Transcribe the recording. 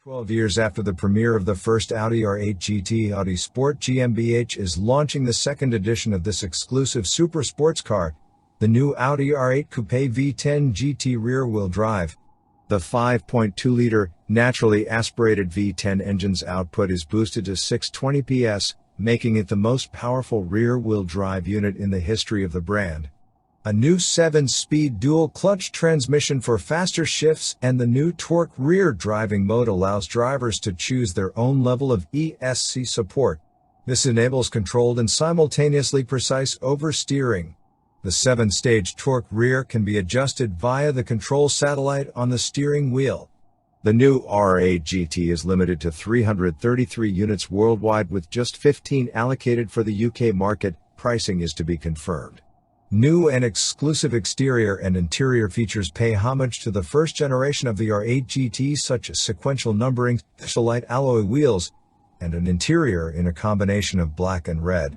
12 years after the premiere of the first Audi R8 GT, Audi Sport GmbH is launching the second edition of this exclusive super sports car, the new Audi R8 Coupé V10 GT rear-wheel drive. The 5.2-liter, naturally aspirated V10 engine's output is boosted to 620 PS, making it the most powerful rear-wheel drive unit in the history of the brand. A new 7-speed dual-clutch transmission for faster shifts and the new torque rear driving mode allows drivers to choose their own level of ESC support. This enables controlled and simultaneously precise oversteering. The 7-stage torque rear can be adjusted via the control satellite on the steering wheel. The new R8 GT is limited to 333 units worldwide with just 15 allocated for the UK market. Pricing is to be confirmed. New and exclusive exterior and interior features pay homage to the first generation of the R8 GT, such as sequential numbering, light alloy wheels, and an interior in a combination of black and red.